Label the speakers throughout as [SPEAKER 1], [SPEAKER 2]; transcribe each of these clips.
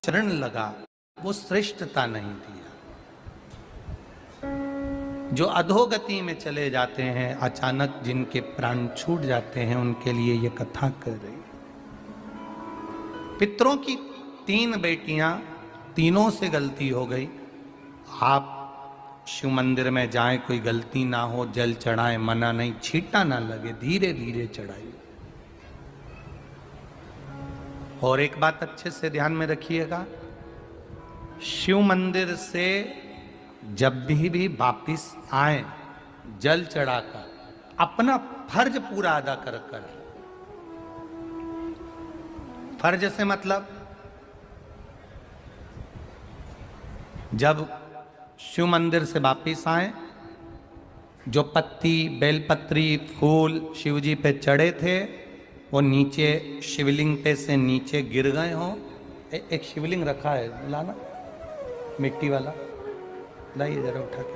[SPEAKER 1] आचरण लगा वो श्रेष्ठता नहीं दिया। जो अधोगति में चले जाते हैं, अचानक जिनके प्राण छूट जाते हैं, उनके लिए ये कथा कर रही है। पितरों की 3 बेटियां, तीनों से गलती हो गई। आप शिव मंदिर में जाएं, कोई गलती ना हो, जल चढ़ाएं, मना नहीं, छींटा ना लगे, धीरे धीरे चढ़ाइए। और एक बात अच्छे से ध्यान में रखिएगा, शिव मंदिर से जब भी वापिस आए, जल चढ़ाकर अपना फर्ज पूरा अदा कर कर। फर्ज से मतलब जब शिव मंदिर से वापिस आए, जो पत्ती, बेलपत्री, फूल शिव जी पे चढ़े थे वो नीचे शिवलिंग पे से नीचे गिर गए हों। एक शिवलिंग रखा है, लाना मिट्टी वाला, लाइए जरा उठा के।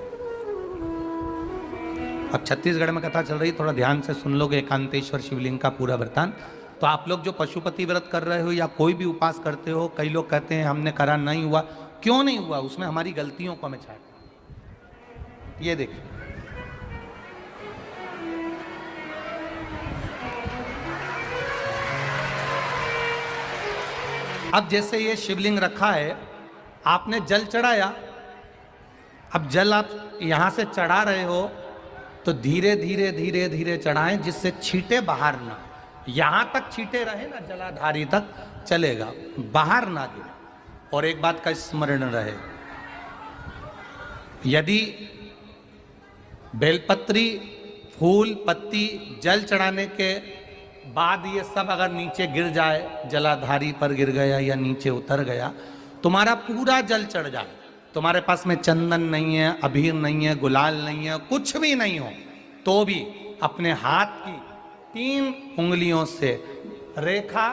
[SPEAKER 1] अब छत्तीसगढ़ में कथा चल रही, थोड़ा ध्यान से सुन लोगे एकांतेश्वर शिवलिंग का पूरा वृतांत। तो आप लोग जो पशुपति व्रत कर रहे हो या कोई भी उपास करते हो, कई लोग कहते हैं हमने करा नहीं हुआ। क्यों नहीं हुआ? उसमें हमारी गलतियों को हमें छांटना। ये देखिए, अब जैसे ये शिवलिंग रखा है, आपने जल चढ़ाया। अब जल आप यहां से चढ़ा रहे हो तो धीरे धीरे धीरे धीरे चढ़ाएं, जिससे छींटे बाहर ना, यहां तक छींटे रहे ना, जलाधारी तक चलेगा, बाहर ना गिरे। और एक बात का स्मरण रहे, यदि बेलपत्री, फूल, पत्ती जल चढ़ाने के बाद ये सब अगर नीचे गिर जाए, जलाधारी पर गिर गया या नीचे उतर गया, तुम्हारा पूरा जल चढ़ जाए, तुम्हारे पास में चंदन नहीं है, अबीर नहीं है, गुलाल नहीं है, कुछ भी नहीं हो, तो भी अपने हाथ की 3 उंगलियों से रेखा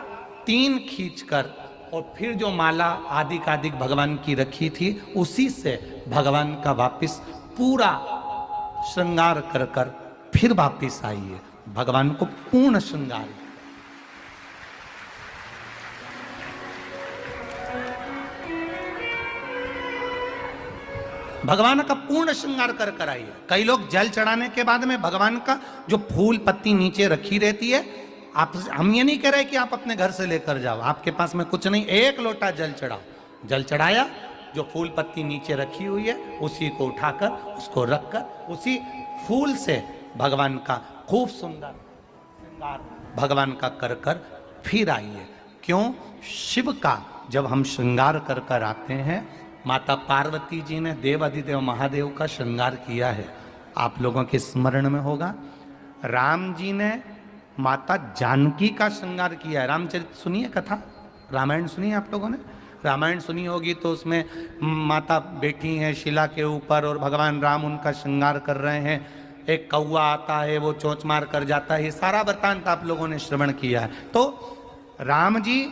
[SPEAKER 1] 3 खींचकर और फिर जो माला आदिकादिक भगवान की रखी थी, उसी से भगवान का वापिस पूरा श्रृंगार कर कर फिर वापिस आइए। भगवान को पूर्ण श्रृंगार, भगवान का पूर्ण श्रृंगार कर कर आइए। कई लोग जल चढ़ाने के बाद में भगवान का जो फूल पत्ती नीचे रखी रहती है, आप, हम ये नहीं कह रहे कि आप अपने घर से लेकर जाओ, आपके पास में कुछ नहीं, 1 लोटा जल चढ़ाओ। जल चढ़ाया, जो फूल पत्ती नीचे रखी हुई है उसी को उठाकर, उसको रखकर, उसी फूल से भगवान का खूब सुंदर श्रृंगार भगवान का कर कर फिर आइए। क्यों? शिव का जब हम श्रृंगार कर कर आते हैं, माता पार्वती जी ने देवाधिदेव महादेव का श्रृंगार किया है, आप लोगों के स्मरण में होगा। राम जी ने माता जानकी का श्रृंगार किया है। रामचरित सुनिए कथा, रामायण सुनिए आप लोगों ने, रामायण सुनी होगी तो उसमें माता बैठी हैं शिला के ऊपर और भगवान राम उनका श्रृंगार कर रहे हैं। एक कौवा आता है, वो चोंच मार कर जाता है, ये सारा वृत्तांत आप लोगों ने श्रवण किया है। तो राम जी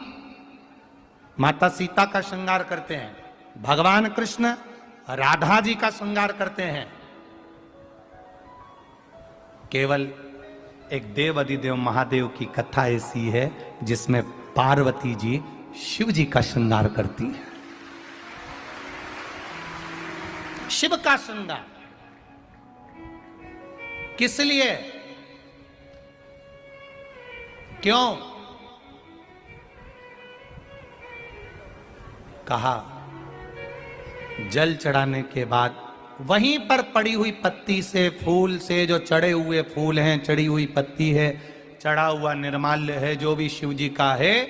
[SPEAKER 1] माता सीता का श्रृंगार करते हैं, भगवान कृष्ण राधा जी का श्रृंगार करते हैं। केवल एक देव अधिदेव महादेव की कथा ऐसी है जिसमें पार्वती जी शिव जी का श्रृंगार करती है। शिव का श्रृंगार किस लिए? क्यों? कहा जल चढ़ाने के बाद वहीं पर पड़ी हुई पत्ती से, फूल से, जो चढ़े हुए फूल हैं, चढ़ी हुई पत्ती है, चढ़ा हुआ निर्माल्य है, जो भी शिव जी का है,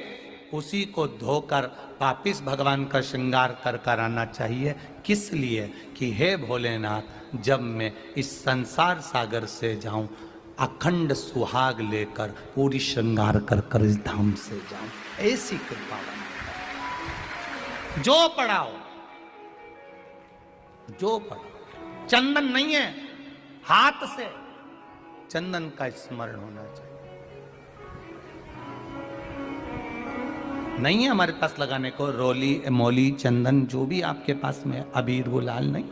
[SPEAKER 1] उसी को धोकर वापिस भगवान का श्रृंगार कर कर आना चाहिए। किस लिए? कि हे भोलेनाथ, जब मैं इस संसार सागर से जाऊं, अखंड सुहाग लेकर पूरी श्रृंगार कर कर इस धाम से जाऊं, ऐसी कृपा जो पढ़ाओ, जो पढ़ाओ। चंदन नहीं है, हाथ से चंदन का स्मरण होना चाहिए। नहीं है हमारे पास लगाने को रोली, मोली, चंदन, जो भी आपके पास में, अबीर, गुलाल नहीं,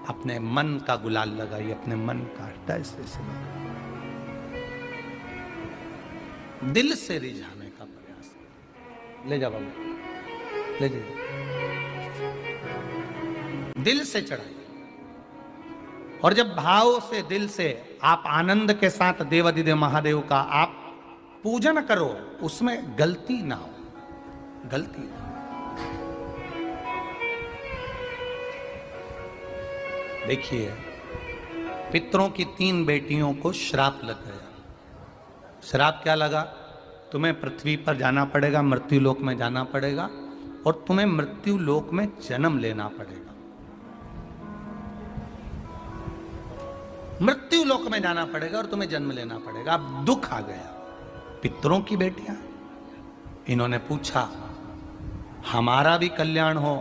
[SPEAKER 1] अपने मन का गुलाल लगाइए, अपने मन का हृदय से दिल से रिझाने का प्रयास। ले जा बाबू। लीजिए, दिल से चढ़ाइए। और जब भाव से, दिल से आप आनंद के साथ देवाधिदेव महादेव का आप पूजन करो, उसमें गलती ना हो, गलती ना। देखिए, पितरों की 3 बेटियों को श्राप लग गया। श्राप क्या लगा? तुम्हें पृथ्वी पर जाना पड़ेगा, मृत्यु लोक में जाना पड़ेगा, और तुम्हें मृत्यु लोक में जन्म लेना पड़ेगा। मृत्यु लोक में जाना पड़ेगा और तुम्हें जन्म लेना पड़ेगा। अब दुख आ गया। पितरों की बेटियां, इन्होंने पूछा हमारा भी कल्याण हो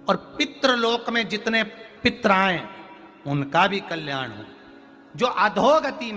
[SPEAKER 1] और पितृलोक में जितने पितर आए उनका भी कल्याण हो, जो अधोगति में